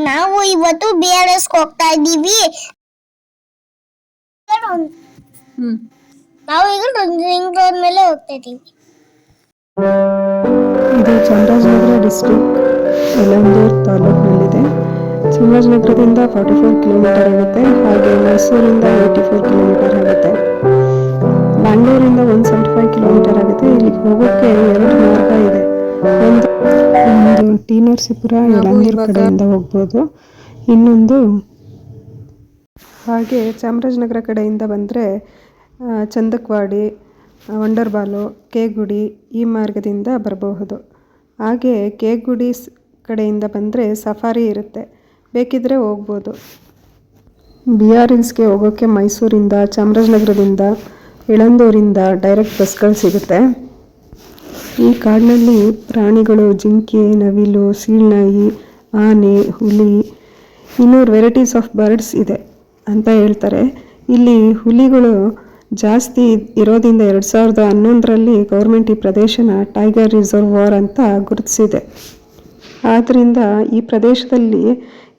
ನಾವು ಇವತ್ತು BRS ಹೋಗ್ತಾ ಇದ್ದೀವಿ. ನಾವು ಈಗ ರಿಂಗ್ ರೋಡ್ ಮೇಲೆ ಹೋಗ್ತಾ ಇದ್ದೀವಿ. ಇದು ಚಾಮರಾಜನಗರ ಡಿಸ್ಟ್ರಿಕ್ಟ್ ಯಳಂದೂರು ತಾಲೂಕಿನಲ್ಲಿದೆ. ಚಾಮರಾಜನಗರದಿಂದ 44 ಕಿಲೋಮೀಟರ್ ಆಗುತ್ತೆ. ಹಾಗೆ ಮೈಸೂರಿಂದ 84 ಕಿಲೋಮೀಟರ್ ಆಗುತ್ತೆ. ಬ್ಯಾಂಗ್ಳೂರಿಂದ 175 ಕಿಲೋಮೀಟರ್ ಆಗುತ್ತೆ. ಇಲ್ಲಿಗೆ ಹೋಗೋಕ್ಕೆ 2 ಮಾರ್ಗ ಇದೆ. ಒಂದು ಟಿ ನರಸೀಪುರ ಯಳಂದೂರು ಕಡೆಯಿಂದ ಹೋಗ್ಬೋದು, ಇನ್ನೊಂದು ಹಾಗೆ ಚಾಮರಾಜನಗರ ಕಡೆಯಿಂದ ಬಂದರೆ ಚಂದಕವಾಡಿ, ವಂಡರ್ಬಾಲು, ಕೇಗುಡಿ ಈ ಮಾರ್ಗದಿಂದ ಬರಬಹುದು. ಹಾಗೆ ಕೇಗುಡಿ ಕಡೆಯಿಂದ ಬಂದರೆ ಸಫಾರಿ ಇರುತ್ತೆ, ಬೇಕಿದ್ದರೆ ಹೋಗ್ಬೋದು. BRSಗೆ ಹೋಗೋಕ್ಕೆ ಮೈಸೂರಿಂದ, ಚಾಮರಾಜನಗರದಿಂದ, ಯಳಂದೂರಿಂದ ಡೈರೆಕ್ಟ್ ಬಸ್ಗಳು ಸಿಗುತ್ತೆ. ಈ ಕಾಡಿನಲ್ಲಿ ಪ್ರಾಣಿಗಳು ಜಿಂಕೆ, ನವಿಲು, ಸೀಳ್ನಾಯಿ, ಆನೆ, ಹುಲಿ, 200 ವೆರೈಟೀಸ್ ಆಫ್ ಬರ್ಡ್ಸ್ ಇದೆ ಅಂತ ಹೇಳ್ತಾರೆ. ಇಲ್ಲಿ ಹುಲಿಗಳು ಜಾಸ್ತಿ ಇರೋದ್ರಿಂದ 2011ರಲ್ಲಿ ಗೌರ್ಮೆಂಟ್ ಈ ಪ್ರದೇಶನ ಟೈಗರ್ ರಿಸರ್ವಾರ್ ಅಂತ ಗುರುತಿಸಿದೆ. ಆದ್ದರಿಂದ ಈ ಪ್ರದೇಶದಲ್ಲಿ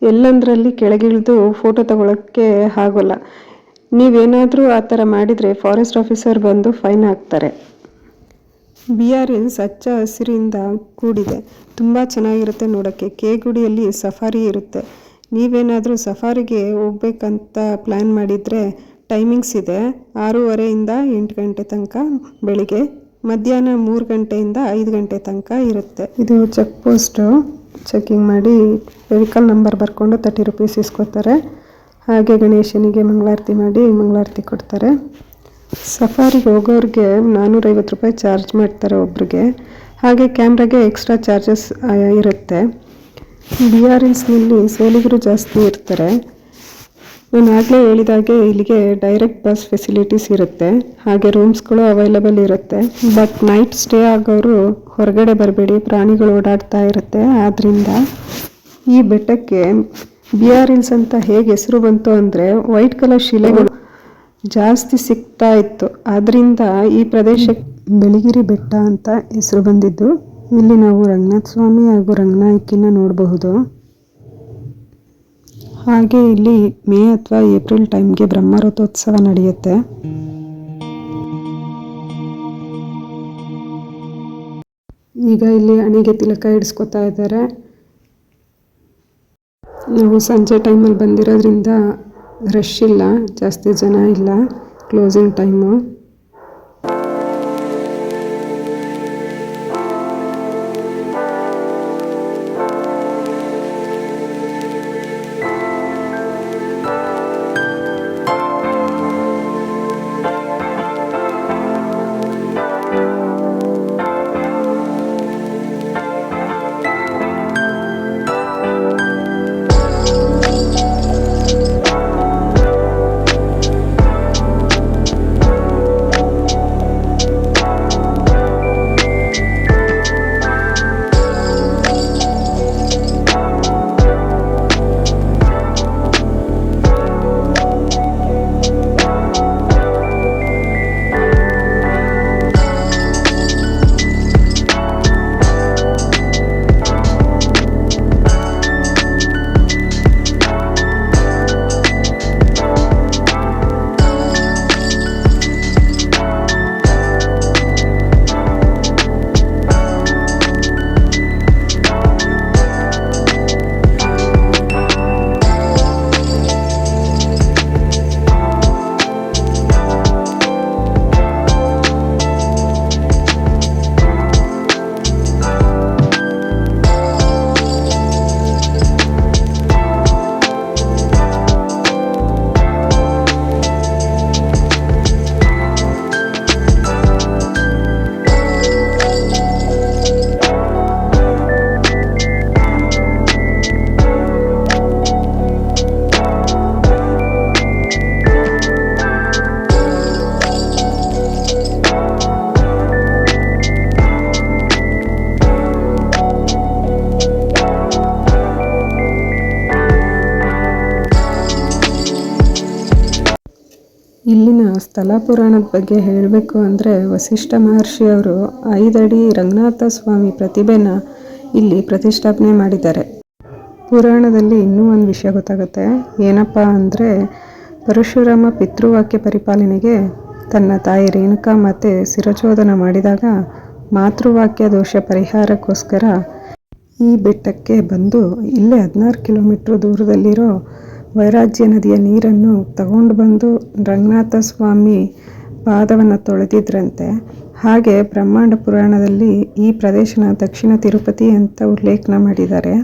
ಎಲ್ಲಂದರಲ್ಲಿ ಕೆಳಗಿಳಿದು ಫೋಟೋ ತಗೊಳ್ಳೋಕ್ಕೆ ಆಗೋಲ್ಲ. ನೀವೇನಾದರೂ ಆ ಥರ ಮಾಡಿದರೆ ಫಾರೆಸ್ಟ್ ಆಫೀಸರ್ ಬಂದು ಫೈನ್ ಹಾಕ್ತಾರೆ. BRS ಹಚ್ಚ ಹಸಿರಿಂದ ಕೂಡಿದೆ, ತುಂಬ ಚೆನ್ನಾಗಿರುತ್ತೆ ನೋಡೋಕ್ಕೆ. ಕೇಗುಡಿಯಲ್ಲಿ ಸಫಾರಿ ಇರುತ್ತೆ. ನೀವೇನಾದರೂ ಸಫಾರಿಗೆ ಹೋಗ್ಬೇಕಂತ ಪ್ಲ್ಯಾನ್ ಮಾಡಿದರೆ ಟೈಮಿಂಗ್ಸ್ ಇದೆ. 6:30ಯಿಂದ 8 ಗಂಟೆ ತನಕ ಬೆಳಿಗ್ಗೆ, ಮಧ್ಯಾಹ್ನ 3 ಗಂಟೆಯಿಂದ 5 ಗಂಟೆ ತನಕ ಇರುತ್ತೆ. ಇದು ಚೆಕ್ ಪೋಸ್ಟು. ಚೆಕಿಂಗ್ ಮಾಡಿ ವೆಹಿಕಲ್ ನಂಬರ್ ಬರ್ಕೊಂಡು 30 ರೂಪೀಸ್ ಇಸ್ಕೊತಾರೆ. ಹಾಗೆ ಗಣೇಶನಿಗೆ ಮಂಗಳಾರತಿ ಮಾಡಿ ಮಂಗಳಾರತಿ ಕೊಡ್ತಾರೆ. ಸಫಾರಿಗೆ ಹೋಗೋರಿಗೆ 450 ರೂಪಾಯಿ ಚಾರ್ಜ್ ಮಾಡ್ತಾರೆ ಒಬ್ರಿಗೆ. ಹಾಗೆ ಕ್ಯಾಮ್ರಾಗೆ ಎಕ್ಸ್ಟ್ರಾ ಚಾರ್ಜಸ್ ಇರುತ್ತೆ. BRSನಲ್ಲಿ ಸೋಲಿಗರು ಜಾಸ್ತಿ ಇರ್ತಾರೆ. ನಾನು ಆಗಲೇ ಹೇಳಿದಾಗೆ ಇಲ್ಲಿಗೆ ಡೈರೆಕ್ಟ್ ಬಸ್ ಫೆಸಿಲಿಟೀಸ್ ಇರುತ್ತೆ. ಹಾಗೆ ರೂಮ್ಸ್ಗಳು ಅವೈಲಬಲ್ ಇರುತ್ತೆ. ಬಟ್ ನೈಟ್ ಸ್ಟೇ ಆಗೋರು ಹೊರಗಡೆ ಬರಬೇಡಿ, ಪ್ರಾಣಿಗಳು ಓಡಾಡ್ತಾ ಇರುತ್ತೆ. ಆದ್ದರಿಂದ ಈ ಬೆಟ್ಟಕ್ಕೆ BRS ಅಂತ ಹೇಗೆ ಹೆಸರು ಬಂತು ಅಂದರೆ ವೈಟ್ ಕಲರ್ ಶಿಲೆಗಳು ಜಾಸ್ತಿ ಸಿಗ್ತಾ ಇತ್ತು. ಆದ್ದರಿಂದ ಈ ಪ್ರದೇಶಕ್ಕೆ ಬೆಳಗಿರಿ ಬೆಟ್ಟ ಅಂತ ಹೆಸರು ಬಂದಿದ್ದು. ಇಲ್ಲಿ ನಾವು ರಂಗನಾಥ ಸ್ವಾಮಿ ಹಾಗೂ ರಂಗನಾಯಕಿನ ನೋಡಬಹುದು. ಹಾಗೆ ಇಲ್ಲಿ ಮೇ ಅಥವಾ ಏಪ್ರಿಲ್ ಟೈಮ್ಗೆ ಬ್ರಹ್ಮರಥೋತ್ಸವ ನಡೆಯುತ್ತೆ. ಈಗ ಇಲ್ಲಿ ಅಣಿಗೆ ತಿಲಕ ಇಡಿಸ್ಕೊತಾ ಇದ್ದಾರೆ. ನಾವು ಸಂಜೆ ಟೈಮಲ್ಲಿ ಬಂದಿರೋದ್ರಿಂದ ರಶ್ ಇಲ್ಲ, ಜಾಸ್ತಿ ಜನ ಇಲ್ಲ, ಕ್ಲೋಸಿಂಗ್ ಟೈಮು. ಇಲ್ಲಿನ ಸ್ಥಳ ಪುರಾಣದ ಬಗ್ಗೆ ಹೇಳಬೇಕು ಅಂದರೆ ವಸಿಷ್ಠ ಮಹರ್ಷಿಯವರು 5 ಅಡಿ ರಂಗನಾಥ ಸ್ವಾಮಿ ಪ್ರತಿಭೆನ ಇಲ್ಲಿ ಪ್ರತಿಷ್ಠಾಪನೆ ಮಾಡಿದ್ದಾರೆ. ಪುರಾಣದಲ್ಲಿ ಇನ್ನೂ ಒಂದು ವಿಷಯ ಗೊತ್ತಾಗುತ್ತೆ. ಏನಪ್ಪ ಅಂದರೆ, ಪರಶುರಾಮ ಪಿತೃವಾಕ್ಯ ಪರಿಪಾಲನೆಗೆ ತನ್ನ ತಾಯಿ ರೇಣುಕಾ ಮತ್ತು ಶಿರಚ್ಛೇದನ ಮಾಡಿದಾಗ ಮಾತೃವಾಕ್ಯ ದೋಷ ಪರಿಹಾರಕ್ಕೋಸ್ಕರ ಈ ಬೆಟ್ಟಕ್ಕೆ ಬಂದು ಇಲ್ಲೇ 16 ಕಿಲೋಮೀಟ್ರ್ ದೂರದಲ್ಲಿರೋ ವೈರಾಗ್ಯ ನದಿಯ ನೀರನ್ನು ತಗೊಂಡು ಬಂದು ರಂಗನಾಥ ಸ್ವಾಮಿ ಪಾದವನ್ನು ತೊಳೆದಿದ್ರಂತೆ. ಹಾಗೆ ಬ್ರಹ್ಮಾಂಡ ಪುರಾಣದಲ್ಲಿ ಈ ಪ್ರದೇಶನ ದಕ್ಷಿಣ ತಿರುಪತಿ ಅಂತ ಉಲ್ಲೇಖನ ಮಾಡಿದ್ದಾರೆ.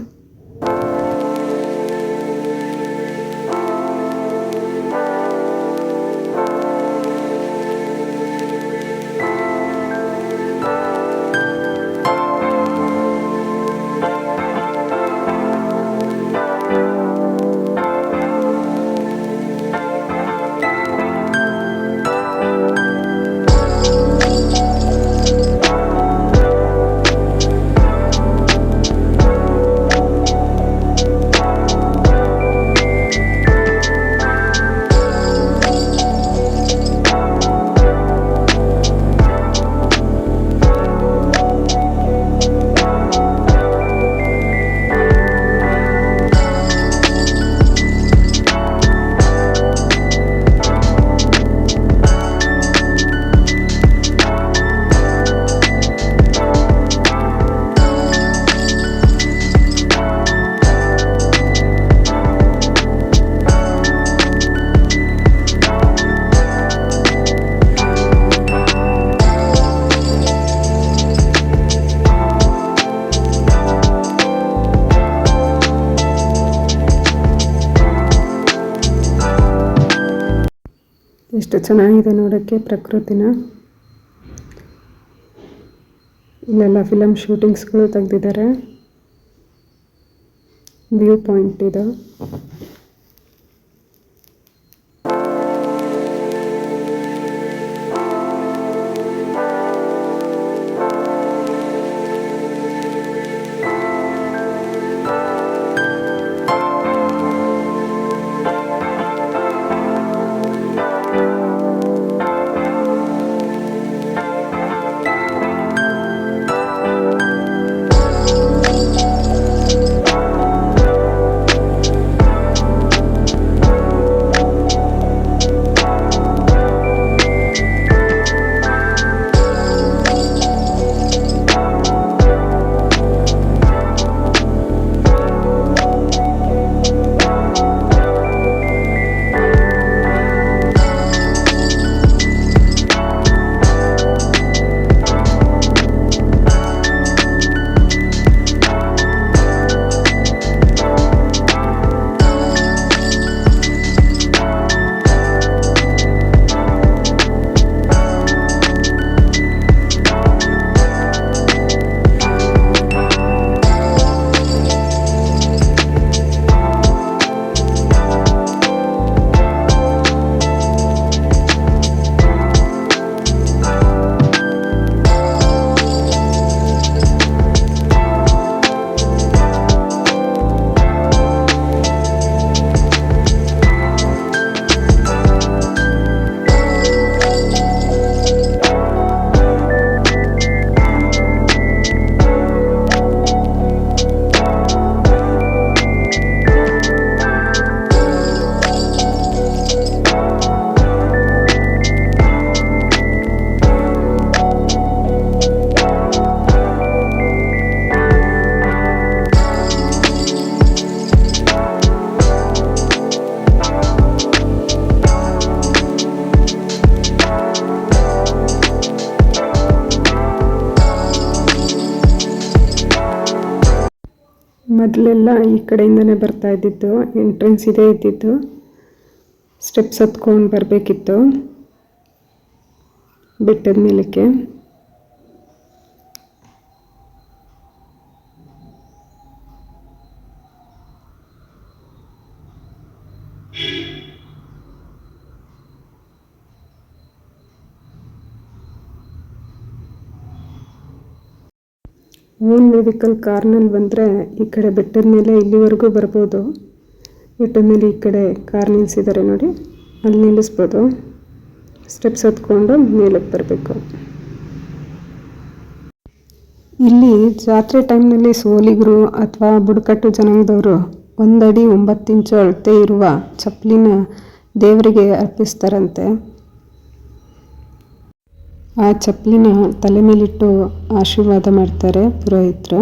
ಎಷ್ಟು ಚೆನ್ನಾಗಿದೆ ನೋಡೋಕ್ಕೆ ಪ್ರಕೃತಿನ. ಇಲ್ಲೆಲ್ಲ ಫಿಲಮ್ ಶೂಟಿಂಗ್ಸ್ಗಳು ತೆಗೆದಿದ್ದಾರೆ. ವ್ಯೂ ಪಾಯಿಂಟ್ ಇದು. ಮೊದಲೆಲ್ಲ ಈ ಕಡೆಯಿಂದನೇ ಬರ್ತಾ ಇದ್ದಿದ್ದು, ಎಂಟ್ರೆನ್ಸ್ ಇದೇ ಇದ್ದಿದ್ದು. ಸ್ಟೆಪ್ಸ್ ಹತ್ಕೊಂಡು ಬರಬೇಕಿತ್ತು ಬೆಟ್ಟದ ಮೇಲಕ್ಕೆ. ಓನ್ ವೆಹಿಕಲ್ ಕಾರ್ನಲ್ಲಿ ಬಂದರೆ ಈ ಕಡೆ ಬೆಟ್ಟದ ಮೇಲೆ ಇಲ್ಲಿವರೆಗೂ ಬರ್ಬೋದು. ಬೆಟ್ಟದ ಮೇಲೆ ಈ ಕಡೆ ಕಾರ್ ನಿಲ್ಲಿಸಿದ್ದಾರೆ ನೋಡಿ, ಅಲ್ಲಿ ನಿಲ್ಲಿಸ್ಬೋದು. ಸ್ಟೆಪ್ಸ್ ಹತ್ಕೊಂಡು ಮೇಲಕ್ಕೆ ಬರಬೇಕು. ಇಲ್ಲಿ ಜಾತ್ರೆ ಟೈಮ್ನಲ್ಲಿ ಸೋಲಿಗರು ಅಥವಾ ಬುಡಕಟ್ಟು ಜನಾಂಗದವರು 1 ಅಡಿ 9 ಇಂಚು ಅಳತೆ ಇರುವ ಚಪ್ಪಲಿನ ದೇವರಿಗೆ ಅರ್ಪಿಸ್ತಾರಂತೆ. ಆ ಚಪ್ಪಲಿನ ತಲೆ ಮೇಲಿಟ್ಟು ಆಶೀರ್ವಾದ ಮಾಡ್ತಾರೆ ಪುರೋಹಿತರು.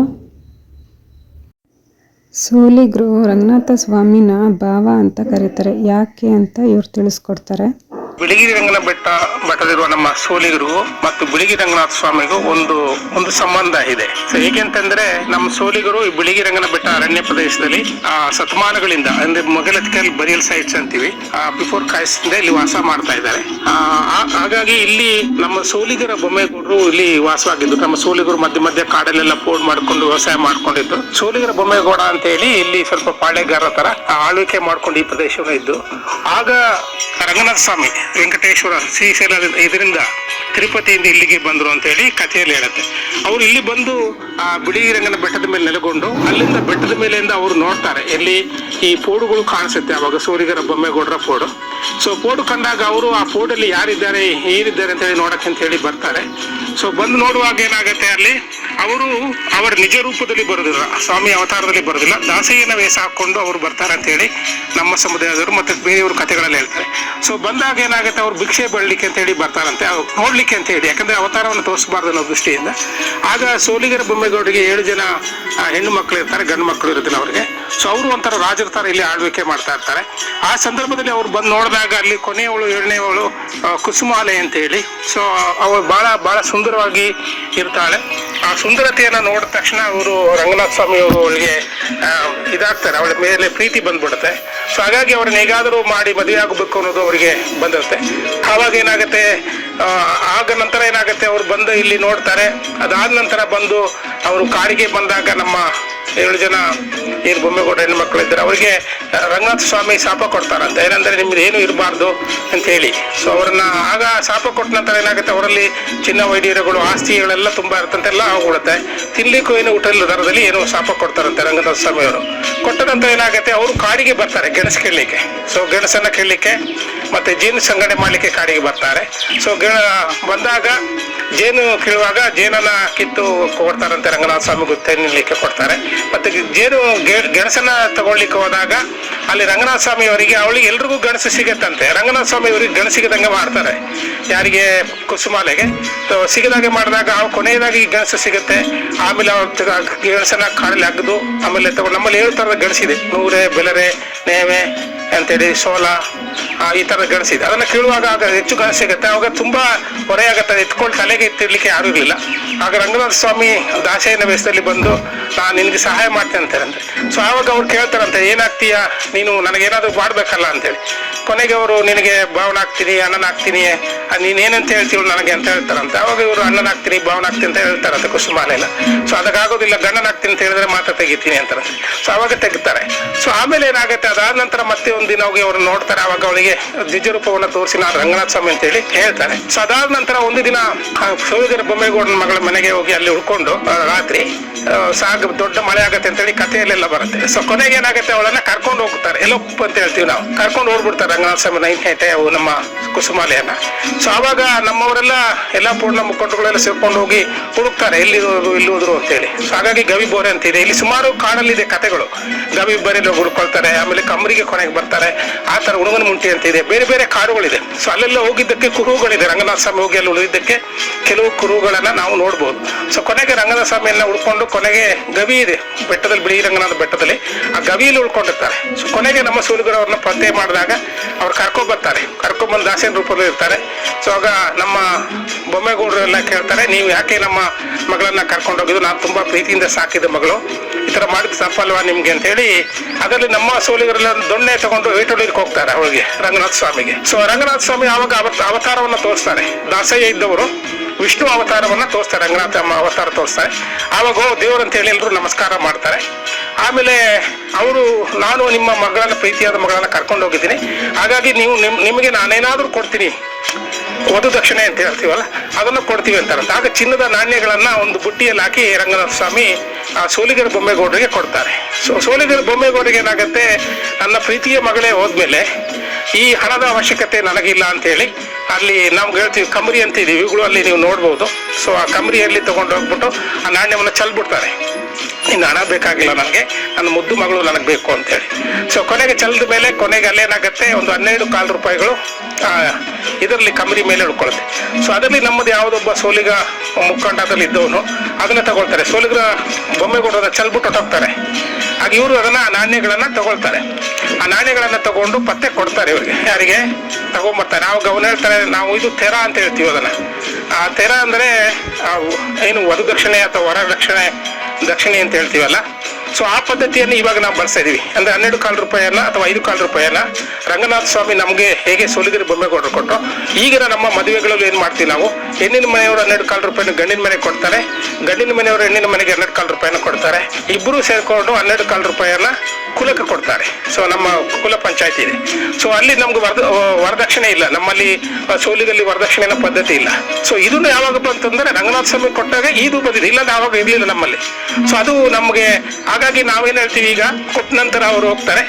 ಸೋಲಿಗರು ರಂಗನಾಥ ಸ್ವಾಮಿನ ಭಾವ ಅಂತ ಕರೀತಾರೆ. ಯಾಕೆ ಅಂತ ಇವ್ರು ತಿಳಿಸ್ಕೊಡ್ತಾರೆ. ಬಿಳಿಗಿರಿ ರಂಗನ ಬೆಟ್ಟದಲ್ಲಿರುವ ನಮ್ಮ ಸೋಲಿಗರು ಮತ್ತು ಬಿಳಿಗಿರಿ ರಂಗನಾಥ ಸ್ವಾಮಿಗೂ ಒಂದು ಸಂಬಂಧ ಇದೆ. ಹೇಗೆಂತಂದ್ರೆ ನಮ್ಮ ಸೋಲಿಗರು ಈ ಬಿಳಿಗಿರಿ ರಂಗನ ಬೆಟ್ಟ ಅರಣ್ಯ ಪ್ರದೇಶದಲ್ಲಿ ಶತಮಾನಗಳಿಂದ ಅಂದ್ರೆ ಮೊಘಲತಿಕಲ್ ಬರಿಯಲ್ ಸೈಟ್ಸ್ ಅಂತೀವಿ, ಬಿಫೋರ್ ಕ್ರೈಸ್ಟ್ ಇಲ್ಲಿ ವಾಸ ಮಾಡ್ತಾ ಇದ್ದಾರೆ. ಹಾಗಾಗಿ ಇಲ್ಲಿ ನಮ್ಮ ಸೋಲಿಗರ ಬೊಮ್ಮೆಗೌಡರು ಇಲ್ಲಿ ವಾಸವಾಗಿದ್ದು, ನಮ್ಮ ಸೋಲಿಗರು ಮಧ್ಯ ಮಧ್ಯ ಕಾಡಲ್ಲೆಲ್ಲ ಪೋಡ್ ಮಾಡ್ಕೊಂಡು ವ್ಯವಸಾಯ ಮಾಡ್ಕೊಂಡಿದ್ದು. ಸೋಲಿಗರ ಬೊಮ್ಮೆಗೌಡ ಅಂತ ಹೇಳಿ ಇಲ್ಲಿ ಸ್ವಲ್ಪ ಪಾಳೆಗಾರರ ತರ ಆಳ್ವಿಕೆ ಮಾಡ್ಕೊಂಡು ಈ ಪ್ರದೇಶವನ್ನು ಇದ್ದು, ಆಗ ರಂಗನಾಥ ಸ್ವಾಮಿ ವೆಂಕಟೇಶ್ವರ ಶ್ರೀಶೈಲ ಇದರಿಂದ ತಿರುಪತಿಯಿಂದ ಇಲ್ಲಿಗೆ ಬಂದರು ಅಂತ ಹೇಳಿ ಕಥೆಯಲ್ಲಿ ಹೇಳುತ್ತೆ. ಅವರು ಇಲ್ಲಿ ಬಂದು ಆ ಬಿಳಿಗಿರಿ ರಂಗನ ಬೆಟ್ಟದ ಮೇಲೆ ನೆಲೆಗೊಂಡು ಅಲ್ಲಿಂದ ಬೆಟ್ಟದ ಮೇಲೆಯಿಂದ ಅವರು ನೋಡ್ತಾರೆ, ಎಲ್ಲಿ ಈ ಪೋಡುಗಳು ಕಾಣಿಸುತ್ತೆ. ಅವಾಗ ಸೋಲಿಗರ ಬೊಮ್ಮೆಗೌಡರ ಪೋಡು. ಸೊ ಪೋಡು ಕಂಡಾಗ ಅವರು ಆ ಪೋಡಲ್ಲಿ ಯಾರಿದ್ದಾರೆ ಏನಿದ್ದಾರೆ ಅಂತ ಹೇಳಿ ನೋಡಕ್ಕೆ ಅಂತ ಹೇಳಿ ಬರ್ತಾರೆ. ಸೊ ಬಂದು ನೋಡುವಾಗ ಏನಾಗುತ್ತೆ, ಅಲ್ಲಿ ಅವರು ಅವರ ನಿಜ ರೂಪದಲ್ಲಿ ಬರೋದಿಲ್ಲ, ಸ್ವಾಮಿ ಅವತಾರದಲ್ಲಿ ಬರೋದಿಲ್ಲ, ದಾಸಯ್ಯನ ವೇಷ ಹಾಕೊಂಡು ಅವರು ಬರ್ತಾರೆ ಅಂತ ಹೇಳಿ ನಮ್ಮ ಸಮುದಾಯದವರು ಮತ್ತೆ ಬೇರೆಯವರು ಕಥೆಗಳಲ್ಲಿ ಹೇಳ್ತಾರೆ. ಸೊ ಬಂದಾಗ ಏನಾಗುತ್ತೆ, ಅವ್ರು ಭಿಕ್ಷೆ ಬೆಳಲಿಕ್ಕೆ ಅಂತ ಹೇಳಿ ಬರ್ತಾರಂತೆ, ನೋಡ್ಲಿಕ್ಕೆ ಅಂತ ಹೇಳಿ, ಯಾಕಂದ್ರೆ ಅವತಾರವನ್ನು ತೋರಿಸಬಾರ್ದು ಅನ್ನೋ ದೃಷ್ಟಿಯಿಂದ. ಆಗ ಸೋಲಿಗರ ಬೊಮ್ಮೆಗೌಡರಿಗೆ 7 ಜನ ಹೆಣ್ಣು ಮಕ್ಕಳು ಇರ್ತಾರೆ, ಗಂಡು ಮಕ್ಕಳು ಇರುತ್ತಿಲ್ಲ ಅವರಿಗೆ. ಸೊ ಅವರು ಒಂಥರ ರಾಜರ ತರ ಇಲ್ಲಿ ಆಳ್ವಿಕೆ ಮಾಡ್ತಾ ಇರ್ತಾರೆ. ಆ ಸಂದರ್ಭದಲ್ಲಿ ಅವ್ರು ಬಂದು ನೋಡಿದಾಗ ಅಲ್ಲಿ ಕೊನೆಯವಳು 7ನೇವಳು ಕುಸುಮಾಲೆ ಅಂತ ಹೇಳಿ, ಸೊ ಅವಳು ಬಹಳ ಸುಂದರವಾಗಿ ಇರ್ತಾಳೆ. ಆ ಸುಂದರತೆಯನ್ನ ನೋಡಿದ ತಕ್ಷಣ ಅವರು ರಂಗನಾಥ ಸ್ವಾಮಿ ಅವರು ಅವಳಿಗೆ ಇದಾಗ್ತಾರೆ, ಅವಳ ಮೇಲೆ ಪ್ರೀತಿ ಬಂದ್ಬಿಡುತ್ತೆ. ಸೊ ಹಾಗಾಗಿ ಅವ್ರನ್ನ ಹೇಗಾದರೂ ಮಾಡಿ ಮದುವೆ ಆಗಬೇಕು ಅನ್ನೋದು ಅವರಿಗೆ ಬಂದಿರುತ್ತೆ. ಆವಾಗ ಏನಾಗುತ್ತೆ, ಆಗ ನಂತರ ಏನಾಗುತ್ತೆ, ಅವ್ರು ಬಂದು ಇಲ್ಲಿ ನೋಡ್ತಾರೆ. ಅದಾದ ನಂತರ ಬಂದು ಅವರು ಕಾಡಿಗೆ ಬಂದಾಗ ನಮ್ಮ 7 ಜನ ಏನು ಬೊಮ್ಮೆಗೌಡ ಹೆಣ್ಣು ಮಕ್ಕಳು ಇದ್ದಾರೆ ಅವರಿಗೆ ರಂಗನಾಥ ಸ್ವಾಮಿ ಶಾಪ ಕೊಡ್ತಾರಂತೆ. ಏನಂದ್ರೆ ನಿಮ್ದು ಏನು ಇರಬಾರ್ದು ಅಂತ ಹೇಳಿ. ಸೊ ಅವ್ರನ್ನ ಆಗ ಶಾಪ ಕೊಟ್ಟ ನಂತರ ಏನಾಗುತ್ತೆ, ಅವರಲ್ಲಿ ಚಿನ್ನ ವೈಢೂರ್ಯಗಳು ಆಸ್ತಿಗಳೆಲ್ಲ ತುಂಬಾ ಇರ್ತಂತೆಲ್ಲ ಆಗ್ಬಿಡುತ್ತೆ. ತಿನ್ಲಿಕ್ಕೂ ಏನು ಊಟ ಇಲ್ಲ ದರದಲ್ಲಿ ಏನೋ ಶಾಪ ಕೊಡ್ತಾರಂತೆ ರಂಗನಾಥ ಸ್ವಾಮಿ ಅವರು. ಕೊಟ್ಟ ನಂತರ ಏನಾಗುತ್ತೆ, ಅವರು ಕಾಡಿಗೆ ಬರ್ತಾರೆ ಗೆಣಸು ಕೇಳಲಿಕ್ಕೆ. ಸೊ ಗೆಣಸನ್ನ ಕೇಳಲಿಕ್ಕೆ ಮತ್ತೆ ಜೇನು ಸಂಗ್ರಹಣೆ ಮಾಡ್ಲಿಕ್ಕೆ ಕಾಡಿಗೆ ಬರ್ತಾರೆ. ಸೊ ಬಂದಾಗ ಜೇನು ಕೀಳುವಾಗ ಜೇನನ್ನ ಕಿತ್ತು ಕೊಡ್ತಾರಂತೆ ರಂಗನಾಥ ಸ್ವಾಮಿ ತಿನ್ನಲಿಕ್ಕೆ ಕೊಡ್ತಾರೆ. ಮತ್ತೆ ಗೆಣಸನ್ನ ತಗೊಳ್ಲಿಕ್ಕೆ ಹೋದಾಗ ಅಲ್ಲಿ ರಂಗನಾಥ ಸ್ವಾಮಿ ಅವರಿಗೆ ಅವಳಿಗೆ ಎಲ್ರಿಗೂ ಗೆಣಸು ಸಿಗತ್ತಂತೆ. ರಂಗನಾಥ ಸ್ವಾಮಿ ಅವರಿಗೆ ಗೆಣಸು ಸಿಗದಂಗೆ ಮಾಡ್ತಾರೆ, ಯಾರಿಗೆ ಕುಸುಮಾಲೆಗೆ. ಸಿಗದಾಗೆ ಮಾಡಿದಾಗ ಕೊನೆಯದಾಗಿ ಗೆಣಸು ಸಿಗುತ್ತೆ. ಆಮೇಲೆ ಗೆಣಸನ್ನ ಕಾಡಲ್ಲಿ ಅಗ್ದು ಆಮೇಲೆ ನಮ್ಮಲ್ಲಿ 7 ಥರದ ಗೆಣಸಿದೆ, ನೂರೆ, ಬೆಲರೆ, ನೇವೆ ಅಂತೇಳಿ, ಸೋಲ, ಈ ಥರದ ಗೆಣಸಿದೆ. ಅದನ್ನು ಕೀಳುವಾಗ ಆಗ ಹೆಚ್ಚು ಗೆಣಸು ಸಿಗುತ್ತೆ. ಅವಾಗ ತುಂಬಾ ಹೊರೆ ಆಗುತ್ತೆ, ಎತ್ಕೊಂಡು ತಲೆಗೆ ಎತ್ತಿಡ್ಲಿಕ್ಕೆ ಯಾರು ಇರಲಿಲ್ಲ. ಆಗ ರಂಗನಾಥ ಸ್ವಾಮಿ ದಾಸಯ್ಯನ ವೇಷದಲ್ಲಿ ಬಂದು ನಾನು ನಿನಗೆ ಸಹಾಯ ಮಾಡ್ತೇನೆ ಅಂತಾರಂತೆ. ಸೊ ಆವಾಗ ಅವ್ರು ಕೇಳ್ತಾರಂತೆ, ಏನಾಗ್ತೀಯಾ ನೀನು, ನನಗೇನಾದ್ರು ಮಾಡ್ಬೇಕಲ್ಲ ಅಂತೇಳಿ. ಕೊನೆಗೆ ಅವರು ನಿನಗೆ ಭಾವನಾಗ್ತೀನಿ, ಅಣ್ಣನಾಗ್ತೀನಿ, ನೀನೇನಂತ ಹೇಳ್ತೀವಿ ನನಗೆ ಅಂತ ಹೇಳ್ತಾರಂತೆ. ಅವಾಗ ಇವರು ಅಣ್ಣನಾಗ್ತೀನಿ, ಭಾವನಾಗ್ತೀನಿ ಅಂತ ಹೇಳ್ತಾರಂತೆ ಕುಸುಮಾಲೆಲ್ಲ. ಸೊ ಅದಕ್ಕಾಗೋದಿಲ್ಲ, ಗಂಡನಾಗ್ತೀನಿ ಅಂತ ಹೇಳಿದ್ರೆ ಮಾತ್ರ ತೆಗಿತೀನಿ ಅಂತಾರಂತೆ. ಸೊ ಅವಾಗ ತೆಗಿತಾರೆ. ಸೊ ಆಮೇಲೆ ಏನಾಗುತ್ತೆ, ಅದಾದ ನಂತರ ಮತ್ತೆ ಒಂದಿನ ಹೋಗಿ ಅವ್ರು ನೋಡ್ತಾರೆ. ಅವಾಗ ಅವಳಿಗೆ ನಿಜ ರೂಪವನ್ನು ತೋರಿಸಿ ನಾನು ರಂಗನಾಥ ಸ್ವಾಮಿ ಅಂತ ಹೇಳಿ ಹೇಳ್ತಾರೆ. ಸೊ ಅದಾದ ನಂತರ ಒಂದು ದಿನ ಸೋಲಿಗರ ಬೊಮ್ಮೆಗೌಡನ ಮಗಳ ಮನೆಗೆ ಹೋಗಿ ಅಲ್ಲಿ ಉಳ್ಕೊಂಡು ರಾತ್ರಿ ದೊಡ್ಡ ಮಳೆ ಆಗತ್ತೆ ಅಂತ ಹೇಳಿ ಕಥೆಯಲ್ಲೆಲ್ಲ ಬರುತ್ತೆ. ಸೊ ಕೊನೆಗೆ ಏನಾಗುತ್ತೆ, ಅವಳನ್ನ ಕರ್ಕೊಂಡು ಹೋಗ್ತಾರೆ, ಎಲ್ಲಪ್ಪ ಅಂತ ಹೇಳ್ತೀವಿ ನಾವು, ಕರ್ಕೊಂಡು ಹೋಗ್ಬಿಡ್ತಾರೆ ರಂಗನಾಥ ಸ್ವಾಮಿ 9 ಗಂಟೆ ಅವು ನಮ್ಮ ಕುಸುಮಾಲೆಯನ್ನ. ಸೊ ಆವಾಗ ನಮ್ಮವರೆಲ್ಲ ಎಲ್ಲ ಪೂರ್ಣ ಮುಖಂಡಗಳೆಲ್ಲ ಸೇರ್ಕೊಂಡು ಹೋಗಿ ಹುಡುಕ್ತಾರೆ, ಎಲ್ಲಿ ಹೋದ್ರು ಅಂತೇಳಿ. ಸೊ ಹಾಗಾಗಿ ಗವಿ ಬೋರೆ ಅಂತ ಇದೆ ಇಲ್ಲಿ, ಸುಮಾರು ಕಾಡಲ್ಲಿದೆ ಕಥೆಗಳು. ಗವಿ ಬೋರೆಲ್ಲ ಹುಡ್ಕೊಳ್ತಾರೆ, ಆಮೇಲೆ ಕಮ್ರಿಗೆ ಕೊನೆಗೆ ಬರ್ತಾರೆ. ಆ ತರ ಉಣಗನ ಮುಂಟಿ ಅಂತ ಇದೆ, ಬೇರೆ ಬೇರೆ ಕಾಡುಗಳಿದೆ. ಸೊ ಅಲ್ಲೆಲ್ಲ ಹೋಗಿದ್ದಕ್ಕೆ ಕುರುಹುಗಳಿದೆ, ರಂಗನಾಥ ಸ್ವಾಮಿ ಹೋಗಿ ಅಲ್ಲಿ ಉಳಿದಿದ್ದಕ್ಕೆ ಕೆಲವು ಕುರುಹುಗಳನ್ನ ನಾವು ನೋಡ್ಬೋದು. ಸೊ ಕೊನೆಗೆ ರಂಗನಾಥ ಸ್ವಾಮಿಯನ್ನ ಉಳ್ಕೊಂಡು ಕೊನೆಗೆ ಗವಿ ಇದೆ ಬೆಟ್ಟದಲ್ಲಿ, ಬಿಳಿ ರಂಗನಾಥ ಬೆಟ್ಟದಲ್ಲಿ ಆ ಗವಿಯಲ್ಲಿ ಉಳ್ಕೊಂಡಿರ್ತಾರೆ. ಸೊ ಕೊನೆಗೆ ನಮ್ಮ ಸೋಲಿಗರು ಅವ್ರನ್ನ ಪತ್ತೆ ಮಾಡಿದಾಗ ಅವ್ರು ಕರ್ಕೊಂಡ್ಬರ್ತಾರೆ, ಕರ್ಕೊಂಡ್ಬಂದು ದಾಸೇನ ರೂಪದಲ್ಲಿ ಇರ್ತಾರೆ. ಸೊ ಆಗ ನಮ್ಮ ಬೊಮ್ಮೆಗೌಡರು ಎಲ್ಲ ಕೇಳ್ತಾರೆ, ನೀವು ಯಾಕೆ ನಮ್ಮ ಮಗಳನ್ನ ಕರ್ಕೊಂಡು ಹೋಗಿದ್ದು, ನಾನು ತುಂಬಾ ಪ್ರೀತಿಯಿಂದ ಸಾಕಿದ ಮಗಳು, ಈ ತರ ಮಾಡಿದ ತಪ್ಪಲ್ವಾ ನಿಮ್ಗೆ ಅಂತ ಹೇಳಿ. ಅದರಲ್ಲಿ ನಮ್ಮ ಸೋಲಿಗರೆಲ್ಲ ದೊಣ್ಣೆ ತಗೊಂಡು ವೇಟೊಳಿಗೆ ಹೋಗ್ತಾರೆ ಅವಳಿಗೆ, ರಂಗನಾಥ ಸ್ವಾಮಿಗೆ. ಸೊ ರಂಗನಾಥ ಸ್ವಾಮಿ ಆವಾಗ ಅವತಾರವನ್ನ ತೋರಿಸ್ತಾರೆ. ದಾಸಯ್ಯ ಇದ್ದವರು ವಿಷ್ಣು ಅವತಾರವನ್ನ ತೋರಿಸ್ತಾರೆ, ರಂಗನಾಥ ಅವತಾರ ತೋರಿಸ್ತಾರೆ. ಆವಾಗ ದೇವರು ಅಂತ ಹೇಳಿ ಎಲ್ಲರೂ ನಮಸ್ಕಾರ ಮಾಡ್ತಾರೆ. ಆಮೇಲೆ ಅವರು, ನಾನು ನಿಮ್ಮ ಮಗಳನ್ನ, ಪ್ರೀತಿಯಾದ ಮಗಳನ್ನ ಕರ್ಕೊಂಡು ಹೋಗಿದ್ದೀನಿ, ಹಾಗಾಗಿ ನೀವು ನಿಮಗೆ ನಾನೇನಾದ್ರೂ ಕೊಡ್ತೀನಿ, ವಧು ದಕ್ಷಿಣೆ ಅಂತ ಹೇಳ್ತೀವಲ್ಲ ಅದನ್ನು ಕೊಡ್ತೀವಿ ಅಂತಾರಂತೆ. ಆಗ ಚಿನ್ನದ ನಾಣ್ಯಗಳನ್ನ ಒಂದು ಬುಟ್ಟಿಯಲ್ಲಿ ಹಾಕಿ ರಂಗನಾಥ ಸ್ವಾಮಿ ಸೋಲಿಗರ ಬೊಮ್ಮೆಗೌಡರಿಗೆ ಕೊಡ್ತಾರೆ. ಸೊ ಸೋಲಿಗರ ಬೊಮ್ಮೆಗೌಡರಿಗೆ ಏನಾಗುತ್ತೆ, ನನ್ನ ಪ್ರೀತಿಯ ಮಗಳೇ ಹೋದ್ಮೇಲೆ ಈ ಹಣದ ಅವಶ್ಯಕತೆ ನನಗಿಲ್ಲ ಅಂತೇಳಿ ಅಲ್ಲಿ ನಾವು ಹೇಳ್ತೀವಿ ಕಮರಿ ಅಂತಿದ್ದೀವಿ, ಇವುಗಳು ಅಲ್ಲಿ ನೀವು ನೋಡ್ಬೋದು. ಸೊ ಆ ಕಮರಿಯಲ್ಲಿ ತಗೊಂಡು ಹೋಗ್ಬಿಟ್ಟು ಆ ನಾಣ್ಯವನ್ನು ಚೆಲ್ಬಿಡ್ತಾರೆ. ಇನ್ನು ಹಣ ಬೇಕಾಗಿಲ್ಲ ನನಗೆ, ನನ್ನ ಮುದ್ದು ಮಗಳು ನನಗೆ ಬೇಕು ಅಂತೇಳಿ. ಸೊ ಕೊನೆಗೆ ಚೆಲ್ದ ಮೇಲೆ ಕೊನೆಗೆ ಅಲ್ಲೇನಾಗುತ್ತೆ, ಒಂದು 12 ರೂಪಾಯಿಗಳು ಇದರಲ್ಲಿ ಕಮರಿ ಮೇಲೆ ಉಳ್ಕೊಳುತ್ತೆ. ಸೊ ಅದರಲ್ಲಿ ನಮ್ಮದು ಯಾವುದೊಬ್ಬ ಸೋಲಿಗ ಮುಖಂಡ ಅದರಲ್ಲಿ ಇದ್ದವನು ಅದನ್ನ ತಗೊಳ್ತಾರೆ. ಸೋಲಿಗರ ಬೊಮ್ಮೆಗೂಡೋದನ್ನ ಚೆಲ್ಬಿಟ್ಟು ಹೊಟ್ಟೋಗ್ತಾರೆ. ಆಗ ಇವರು ಅದನ್ನ ನಾಣ್ಯಗಳನ್ನ ತಗೊಳ್ತಾರೆ. ಆ ನಾಣ್ಯಗಳನ್ನ ತಗೊಂಡು ಪತ್ತೆ ಕೊಡ್ತಾರೆ ಇವ್ರಿಗೆ, ಯಾರಿಗೆ ತಗೊಂಡ್ಬರ್ತಾರೆ. ಅವಾಗ ಅವನು ಹೇಳ್ತಾರೆ, ನಾವು ಇದು ತೆರ ಅಂತ ಹೇಳ್ತೀವಿ ಅದನ್ನ. ಆ ತೆರ ಅಂದ್ರೆ ಏನು ವರದಕ್ಷಿಣೆ ಅಥವಾ ದಕ್ಷಿಣೆ ಅಂತ ಹೇಳ್ತೀವಲ್ಲ. ಸೊ ಆ ಪದ್ಧತಿಯನ್ನು ಇವಾಗ ನಾವು ಬಳಸ್ತಾ ಇದೀವಿ. ಅಂದ್ರೆ 12 ರೂಪಾಯಿಯನ್ನ ಅಥವಾ 5 ರೂಪಾಯಿಯನ್ನ ರಂಗನಾಥ ಸ್ವಾಮಿ ನಮಗೆ ಹೇಗೆ ಸೋಲಿಗರ ಬೊಮ್ಮೆಗೌಡರು ಕೊಟ್ಟರು, ಈಗಿನ ನಮ್ಮ ಮದುವೆಗಳಲ್ಲಿ ಏನ್ ಮಾಡ್ತೀವಿ ನಾವು, ಹೆಣ್ಣಿನ ಮನೆಯವರು 12 ರೂಪಾಯಿನ ಗಂಡಿನ ಮನೆಗೆ ಕೊಡ್ತಾರೆ, ಗಂಡಿನ ಮನೆಯವರು ಹೆಣ್ಣಿನ ಮನೆಗೆ 12 ರೂಪಾಯಿನ ಕೊಡ್ತಾರೆ. ಇಬ್ಬರು ಸೇರ್ಕೊಂಡು 12 ರೂಪಾಯಿಯನ್ನ ಕುಲಕ್ಕೆ ಕೊಡ್ತಾರೆ. ಸೊ ನಮ್ಮ ಕುಲ ಪಂಚಾಯತಿ ಇದೆ. ಸೊ ಅಲ್ಲಿ ನಮ್ಗೆ ವರದಕ್ಷಿಣೆ ಇಲ್ಲ, ನಮ್ಮಲ್ಲಿ ಸೋಲಿಗಲ್ಲಿ ವರದಕ್ಷಿಣೆನ ಪದ್ಧತಿ ಇಲ್ಲ. ಸೊ ಇದನ್ನು ಯಾವಾಗಪ್ಪ ಅಂತಂದ್ರೆ ರಂಗನಾಥ ಸ್ವಾಮಿ ಕೊಟ್ಟಾಗ ಇದು ಬಂದಿದೆ, ಇಲ್ಲ ಆವಾಗ ಇರ್ಲಿಲ್ಲ ನಮ್ಮಲ್ಲಿ. ಸೊ ಅದು ನಮ್ಗೆ, ಹಾಗಾಗಿ ನಾವೇನ್ ಹೇಳ್ತೀವಿ, ಈಗ ಕೊಟ್ಟ ನಂತರ ಅವರು ಹೋಗ್ತಾರೆ.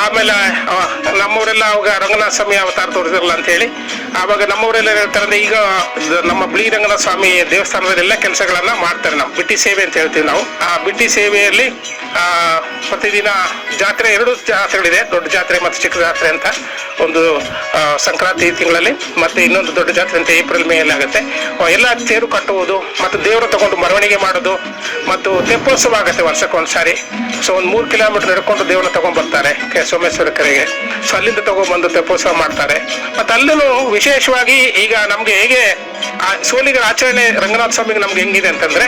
ಆಮೇಲೆ ನಮ್ಮವರೆಲ್ಲ ಅವಾಗ ರಂಗನಾಥ ಸ್ವಾಮಿ ಅವತಾರ ತೋರಿಸಿರಲ್ಲ ಅಂತ ಹೇಳಿ ಆವಾಗ ನಮ್ಮವರೆಲ್ಲ ಹೇಳ್ತಾರೆ ಅಂದ್ರೆ, ಈಗ ನಮ್ಮ ಬಿಳಿ ರಂಗನಾಥ ಸ್ವಾಮಿ ದೇವಸ್ಥಾನದಲ್ಲಿ ಎಲ್ಲ ಕೆಲಸಗಳನ್ನ ಮಾಡ್ತಾರೆ. ನಾವು ಬಿಟ್ಟಿ ಸೇವೆ ಅಂತ ಹೇಳ್ತೀವಿ ನಾವು. ಆ ಬಿಟ್ಟಿ ಸೇವೆಯಲ್ಲಿ ಪ್ರತಿದಿನ ಜಾತ್ರೆ, 2 ಜಾತ್ರೆಗಳಿದೆ, ದೊಡ್ಡ ಜಾತ್ರೆ ಮತ್ತು ಚಿಕ್ಕ ಜಾತ್ರೆ ಅಂತ. ಒಂದು ಸಂಕ್ರಾಂತಿ ತಿಂಗಳಲ್ಲಿ, ಮತ್ತೆ ಇನ್ನೊಂದು ದೊಡ್ಡ ಜಾತ್ರೆ ಅಂತ ಏಪ್ರಿಲ್ ಮೇ ಅಲ್ಲಿ ಆಗುತ್ತೆ. ಎಲ್ಲ ತೇರು ಕಟ್ಟುವುದು ಮತ್ತು ದೇವರು ತಗೊಂಡು ಮೆರವಣಿಗೆ ಮಾಡೋದು ಮತ್ತು ತೆಪ್ಪೋತ್ಸವ ಆಗುತ್ತೆ ವರ್ಷಕ್ಕೊಂದ್ಸಾರಿ. ಸೊ ಒಂದು 3 ಕಿಲೋಮೀಟರ್ ನಡ್ಕೊಂಡು ದೇವ್ರನ್ನ ತಗೊಂಡ್ ಬರ್ತಾರೆ ಸೋಮೇಶ್ವರ ಕೆರೆಗೆ. ಸೊ ಅಲ್ಲಿಂದ ತಗೊಂಡ್ಬಂದು ತೆಪ್ಪೋತ್ಸವ ಮಾಡ್ತಾರೆ. ಮತ್ತೆ ಅಲ್ಲೂ ವಿಶೇಷವಾಗಿ ಈಗ ನಮ್ಗೆ ಹೇಗೆ ಸೋಲಿಗರ ಆಚರಣೆ ರಂಗನಾಥ ಸ್ವಾಮಿಗೆ ನಮ್ಗೆ ಹೆಂಗಿದೆ ಅಂತಂದ್ರೆ,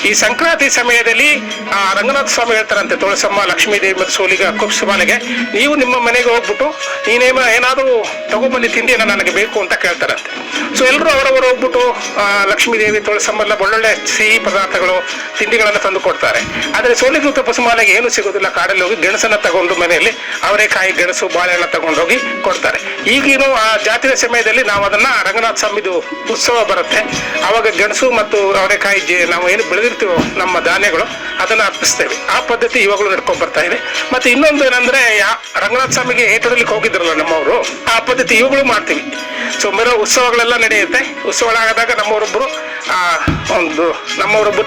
ಈ ಸಂಕ್ರಾಂತಿ ಸಮಯದಲ್ಲಿ ರಂಗನಾಥ ಸ್ವಾಮಿ ಹೇಳ್ತಾರಂತೆ, ತುಳಸಮ್ಮ, ಲಕ್ಷ್ಮೀ ದೇವಿ ಮತ್ತು ಸೋಲಿಗ ಕುಬ್ಸಮಾಲೆಗೆ, ನೀವು ನಿಮ್ಮ ಮನೆಗೆ ಹೋಗ್ಬಿಟ್ಟು ನೀನೇಮ ಏನಾದರೂ ತಗೊಂಬಂದು ತಿಂಡಿಯನ್ನ ನನಗೆ ಬೇಕು ಅಂತ ಕೇಳ್ತಾರಂತೆ. ಸೊ ಎಲ್ಲರೂ ಅವರವರು ಹೋಗ್ಬಿಟ್ಟು ಲಕ್ಷ್ಮೀ ದೇವಿ, ತುಳಸಮ್ಮ ಎಲ್ಲ ಒಳ್ಳೊಳ್ಳೆ ಸಿಹಿ ಪದಾರ್ಥಗಳು, ತಿಂಡಿಗಳನ್ನು ತಂದು ಕೊಡ್ತಾರೆ. ಆದರೆ ಸೋಲಿಗ ಕುಬ್ಸಮಾಲೆಗೆ ಏನು ಸಿಗೋದಿಲ್ಲ. ಕಾಡಲ್ಲಿ ಹೋಗಿ ಗೆಣಸನ್ನ ತಗೊಂಡು ಮನೆಯಲ್ಲಿ ಅವರೆಕಾಯಿ, ಗೆಣಸು, ಬಾಳೆಹಣ್ಣು ತಗೊಂಡೋಗಿ ಕೊಡ್ತಾರೆ. ಈಗೇನು ಆ ಜಾತ್ರೆ ಸಮಯದಲ್ಲಿ ನಾವು ಅದನ್ನ ರಂಗನಾಥ ಸ್ವಾಮಿದು ಉತ್ಸವ ಬರುತ್ತೆ, ಅವಾಗ ಗೆಣಸು ಮತ್ತು ಅವರೆಕಾಯಿ ನಾವು ಏನು ಬೆಳೆದಿರ್ತೀವೋ ನಮ್ಮ ಧಾನ್ಯಗಳು ಅದನ್ನ ಅರ್ಪಿಸ್ತೇವೆ. ಆ ಪದ್ಧತಿ ಇವಾಗಲೂ ನಡ್ಕೊಂಡ್ ಬರ್ತಾ ಇದೆ. ಮತ್ತೆ ಇನ್ನೊಂದು ಏನಂದ್ರೆ, ರಂಗನಾಥ ಸ್ವಾಮಿಗೆ ಏಟದಲ್ಲಿ ಹೋಗಿದ್ರಲ್ಲ ನಮ್ಮವರು, ಆ ಪದ್ಧತಿ ಇವಾಗಲೂ ಮಾಡ್ತೀವಿ. ಸೊ ಉತ್ಸವಗಳೆಲ್ಲ ನಡೆಯುತ್ತೆ. ಉತ್ಸವಗಳಾಗದಾಗ ನಮ್ಮವರೊಬ್ಬರು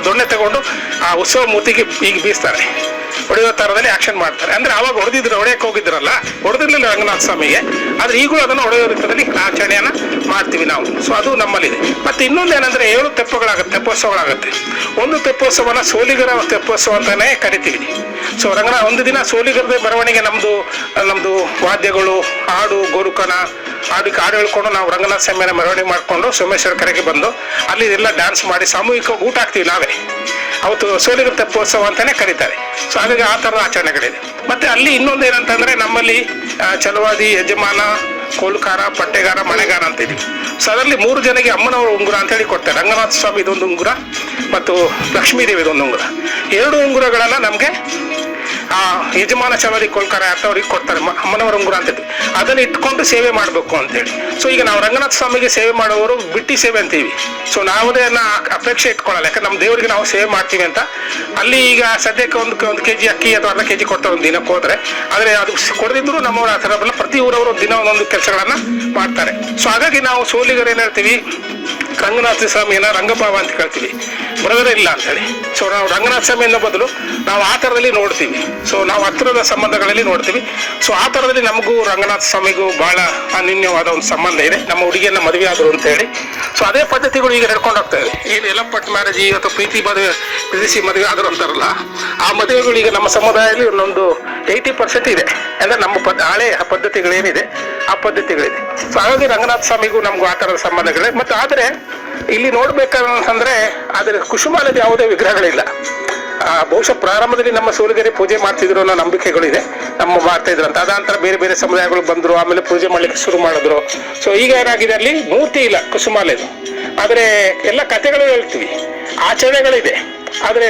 ದೊಣ್ಣೆ ತಗೊಂಡು ಆ ಉತ್ಸವ ಮೂತಿಗೆ ಈಗ ಬೀಸ್ತಾರೆ, ಹೊಡೆಯೋ ತರದಲ್ಲಿ ಆಕ್ಷನ್ ಮಾಡ್ತಾರೆ. ಅಂದ್ರೆ ಅವಾಗ ಹೊಡೆಯಕ್ಕೆ ಹೋಗಿದ್ರಲ್ಲ, ಹೊಡೆದಿರ್ಲಿಲ್ಲ ರಂಗನಾಥ ಸ್ವಾಮಿಗೆ, ಆದ್ರೆ ಈಗಲೂ ಅದನ್ನು ಹೊಡೆಯೋ ರೀತಿಯಲ್ಲಿ ಆಚರಣೆಯನ್ನ ಮಾಡ್ತೀವಿ ನಾವು. ಸೊ ಅದು ನಮ್ಮಲ್ಲಿದೆ. ಮತ್ತೆ ಇನ್ನೊಂದು ಏನಂದ್ರೆ, 7 ತೆಪ್ಪೋತ್ಸವಗಳಾಗುತ್ತೆ. ಒಂದು ತೆಪ್ಪೋತ್ಸವನ ಸೋಲಿಗರ ತೆಪ್ಪೋತ್ಸವ ಅಂತಾನೆ ಕರಿತೀವಿ. ಸೊ ಒಂದು ದಿನ ಸೋಲಿಗರದೇ ಮೆರವಣಿಗೆ, ನಮ್ದು ವಾದ್ಯಗಳು, ಹಾಡು, ಗೋರುಕನ ಹಾಡು ಹೇಳ್ಕೊಂಡು ನಾವು ರಂಗನಾಥ ಸ್ವಾಮಿಯ ಮೆರವಣಿಗೆ ಮಾಡ್ಕೊಂಡು ಸೋಮೇಶ್ವರ ಕೆರೆಗೆ ಬಂದು ಅಲ್ಲಿ ಎಲ್ಲ ಡ್ಯಾನ್ಸ್ ಮಾಡಿ ಸಾಮೂಹಿಕವಾಗಿ ಊಟ ಹಾಕ್ತೀವಿ ನಾವೇ. ಅವತ್ತು ಸೋಲಿಗರ ತೆಪ್ಪೋತ್ಸವ ಅಂತಾನೆ ಕರೀತಾರೆ. ಸೊ ಹಾಗಾಗಿ ಆ ಥರದ ಆಚರಣೆಗಳಿದೆ. ಮತ್ತೆ ಅಲ್ಲಿ ಇನ್ನೊಂದು ಏನಂತಂದ್ರೆ, ನಮ್ಮಲ್ಲಿ ಚಲವಾದಿ, ಯಜಮಾನ, ಕೋಲ್ಕಾರ, ಪಟ್ಟೆಗಾರ, ಮಳೆಗಾರ ಅಂತ ಇದೀವಿ. ಸೊ ಅದರಲ್ಲಿ 3 ಜನಕ್ಕೆ ಅಮ್ಮನವರ ಉಂಗುರ ಅಂತ ಹೇಳಿ ಕೊಡ್ತಾರೆ. ರಂಗನಾಥ ಸ್ವಾಮಿ ಇದೊಂದು ಉಂಗುರ ಮತ್ತು ಲಕ್ಷ್ಮೀ ದೇವಿ ಇದೊಂದು ಉಂಗುರ. 2 ಉಂಗುರಗಳನ್ನ ನಮ್ಗೆ ಯಜಮಾನ, ಚಲವಾದಿ, ಕೋಲ್ಕಾರ ಅವ್ರಿಗೆ ಕೊಡ್ತಾರೆ, ಅಮ್ಮನವರ ಉಂಗುರ ಅಂತ ಹೇಳಿ. ಅದನ್ನ ಇಟ್ಕೊಂಡು ಸೇವೆ ಮಾಡ್ಬೇಕು ಅಂತೇಳಿ. ಸೊ ಈಗ ನಾವು ರಂಗನಾಥ ಸ್ವಾಮಿಗೆ ಸೇವೆ ಮಾಡುವವರು ಬಿಟ್ಟಿ ಸೇವೆ ಅಂತೀವಿ. ಸೊ ನಾವುದೇ ಅಪೇಕ್ಷೆ ಇಟ್ಕೊಳ್ಳಲ್ಲ, ಯಾಕಂದ್ರೆ ನಮ್ಮ ದೇವರಿಗೆ ನಾವು ಸೇವೆ ಮಾಡ್ತೀವಿ ಅಂತ. ಅಲ್ಲಿ ಈಗ ಸದ್ಯಕ್ಕೆ ಒಂದು ಕೆಜಿ ಅಕ್ಕಿ ಅಥವಾ ಅರ್ಧ ಕೆಜಿ ಕೊಡ್ತಾರೆ ಒಂದು ದಿನಕ್ಕೆ ಹೋದ್ರೆ. ಆದ್ರೆ ಅದು ಕೊಡದಿದ್ರು ನಮ್ಮವ್ರು ಆ ಥರ ಬರಲ್ಲ. ಪ್ರತಿ ಊರವರು ದಿನ ಒಂದೊಂದು ಕೆಲಸಗಳನ್ನ ಮಾಡ್ತಾರೆ. ಸೊ ಹಾಗಾಗಿ ನಾವು ಸೋಲಿಗರು ಏನ್ ಹೇಳ್ತೀವಿ, ರಂಗನಾಥ ಸ್ವಾಮಿಯನ್ನ ರಂಗಭಾವ ಅಂತ ಕೇಳ್ತೀವಿ, ಬ್ರದರ್ ಇಲ್ಲ ಅಂತ ಹೇಳಿ. ಸೊ ನಾವು ರಂಗನಾಥ ಸ್ವಾಮಿಯನ್ನ ಬದಲು ನಾವು ಆ ಥರದಲ್ಲಿ ನೋಡ್ತೀವಿ. ಸೊ ನಾವು ಹತ್ತಿರದ ಸಂಬಂಧಗಳಲ್ಲಿ ನೋಡ್ತೀವಿ. ಸೊ ಆ ಥರದಲ್ಲಿ ನಮಗೂ ರಂಗನಾಥ ಸ್ವಾಮಿಗೂ ಬಹಳ ಅನ್ಯೋನ್ಯವಾದ ಒಂದು ಸಂಬಂಧ ಇದೆ. ನಮ್ಮ ಹುಡುಗಿಯನ್ನ ಮದುವೆ ಆದ್ರು ಅಂತ ಹೇಳಿ. ಸೊ ಅದೇ ಪದ್ಧತಿಗಳು ಈಗ ನಡ್ಕೊಂಡು ಹೋಗ್ತಾ ಇದೆ. ಏನು ಎಲಪಟ್ ಮ್ಯಾರೇಜ್ ಅಥವಾ ಪ್ರೀತಿಸಿ ಮದುವೆ ಆದ್ರು ಅಂತಾರಲ್ಲ, ಆ ಮದುವೆಗಳು ಈಗ ನಮ್ಮ ಸಮುದಾಯದಲ್ಲಿ ಒಂದೊಂದು 80% ಇದೆ. ಅಂದ್ರೆ ನಮ್ಮ ಹಳೆ ಪದ್ಧತಿಗಳೇನಿದೆ ಆ ಪದ್ಧತಿಗಳಿದೆ. ಸೊ ಹಾಗಾಗಿ ರಂಗನಾಥ ಸ್ವಾಮಿಗೂ ನಮಗೂ ಆ ಥರದ ಸಂಬಂಧಗಳಿದೆ. ಮತ್ತು ಆದರೆ ಇಲ್ಲಿ ನೋಡ್ಬೇಕಂತಂದ್ರೆ, ಆದರೆ ಕುಸುಮಾಲದ ಯಾವುದೇ ವಿಗ್ರಹಗಳಿಲ್ಲ. ಬಹುಶಃ ಪ್ರಾರಂಭದಲ್ಲಿ ನಮ್ಮ ಸೋಲಿಗರೆ ಪೂಜೆ ಮಾಡ್ತಿದ್ರು ಅನ್ನೋ ನಂಬಿಕೆಗಳಿದೆ, ನಮ್ಮ ಮಾಡ್ತಾ ಇದ್ರು ಅಂತ. ಅದಾಂತರ ಬೇರೆ ಬೇರೆ ಸಮುದಾಯಗಳು ಬಂದ್ರು, ಆಮೇಲೆ ಪೂಜೆ ಮಾಡ್ಲಿಕ್ಕೆ ಶುರು ಮಾಡಿದ್ರು. ಸೊ ಈಗ ಏನಾಗಿದೆ, ಅಲ್ಲಿ ಮೂರ್ತಿ ಇಲ್ಲ ಕುಸುಮಾಲೆದು, ಆದ್ರೆ ಎಲ್ಲ ಕಥೆಗಳು ಹೇಳ್ತೀವಿ, ಆಚರಣೆಗಳಿದೆ. ಆದ್ರೆ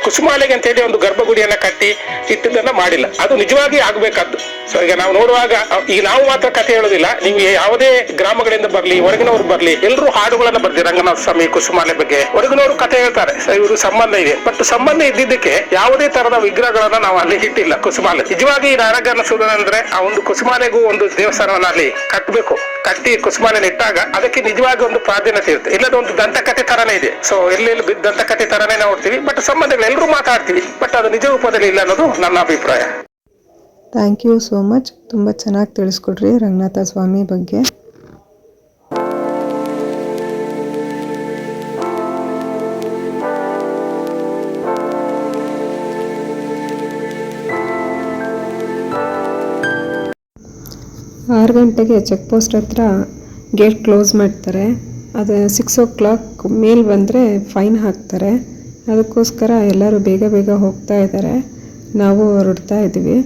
ಕುಸುಮಾಲೆಗೆ ಅಂತ ಹೇಳಿ ಒಂದು ಗರ್ಭಗುಡಿಯನ್ನ ಕಟ್ಟಿ ಇಟ್ಟದನ್ನ ಮಾಡಿಲ್ಲ. ಅದು ನಿಜವಾಗಿ ಆಗ್ಬೇಕಾದ್ದು. ಸೊ ಈಗ ನಾವು ನೋಡುವಾಗ ಈಗ ನಾವು ಮಾತ್ರ ಕಥೆ ಹೇಳೋದಿಲ್ಲ, ನೀವು ಯಾವುದೇ ಗ್ರಾಮಗಳಿಂದ ಬರ್ಲಿ, ಹೊರಗಿನವ್ರು ಬರ್ಲಿ, ಎಲ್ಲರೂ ಹಾಡುಗಳನ್ನ ಬರ್ದಿ ರಂಗನಾಥ ಸ್ವಾಮಿ ಕುಸುಮಾಲೆ ಬಗ್ಗೆ ಹೊರಗಿನವರು ಕಥೆ ಹೇಳ್ತಾರೆ. ಇವರು ಸಂಬಂಧ ಇದೆ, ಬಟ್ ಸಂಬಂಧ ಇದ್ದಿದ್ದಕ್ಕೆ ಯಾವುದೇ ತರದ ವಿಗ್ರಹಗಳನ್ನ ನಾವು ಅಲ್ಲಿ ಇಟ್ಟಿಲ್ಲ. ಕುಸುಮಾಲೆ ನಿಜವಾಗಿ ನನಗನ್ನಿಸುವುದಂದ್ರೆ ಆ ಒಂದು ಕುಸುಮಾಲೆಗೂ ಒಂದು ದೇವಸ್ಥಾನವನ್ನ ಅಲ್ಲಿ ಕಟ್ಟಬೇಕು. ಕಟ್ಟಿ ಕುಸುಮಾಲೆನ ಇಟ್ಟಾಗ ಅದಕ್ಕೆ ನಿಜವಾಗಿ ಒಂದು ಪ್ರಾಧಾನ್ಯತೆ ಇರುತ್ತೆ. ಇಲ್ಲದ ಒಂದು ದಂತಕಥೆ ತರನೇ ಇದೆ. ಸೊ ಎಲ್ಲೆಲ್ಲಿ ದಂತಕಥೆ ತರನೇ ನೋಡ್ತೀವಿ, ಬಟ್ ಸಂಬಂಧಗಳು ಎಲ್ಲರೂ ಮಾತಾಡ್ತೀವಿ, ಬಟ್ ಅದು ನಿಜ ರೂಪದಲ್ಲಿ ಇಲ್ಲ ಅನ್ನೋದು ನನ್ನ ಅಭಿಪ್ರಾಯ. Thank you so much. ತುಂಬ ಚೆನ್ನಾಗಿ ತಿಳಿಸ್ಕೊಡ್ರಿ ರಂಗನಾಥ ಸ್ವಾಮಿ ಬಗ್ಗೆ. ಆರು ಗಂಟೆಗೆ ಚೆಕ್ ಪೋಸ್ಟ್ ಹತ್ರ ಗೇಟ್ ಕ್ಲೋಸ್ ಮಾಡ್ತಾರೆ. ಅದು 6 o'clock ಮೇಲೆ ಬಂದರೆ ಫೈನ್ ಹಾಕ್ತಾರೆ. ಅದಕ್ಕೋಸ್ಕರ ಎಲ್ಲರೂ ಬೇಗ ಬೇಗ ಹೋಗ್ತಾ ಇದ್ದಾರೆ. ನಾವು ಹೊರಡ್ತಾ ಇದ್ದೀವಿ.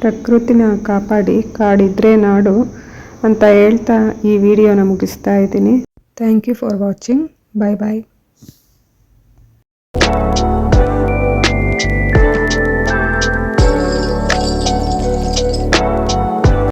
ಪ್ರಕೃತಿನ ಕಾಪಾಡಿ, ಕಾಡಿದ್ರೆ ನಾಡು ಅಂತ ಹೇಳ್ತಾ ಈ ವಿಡಿಯೋನ ಮುಗಿಸ್ತಾ ಇದ್ದೀನಿ. Thank you for watching. Bye bye.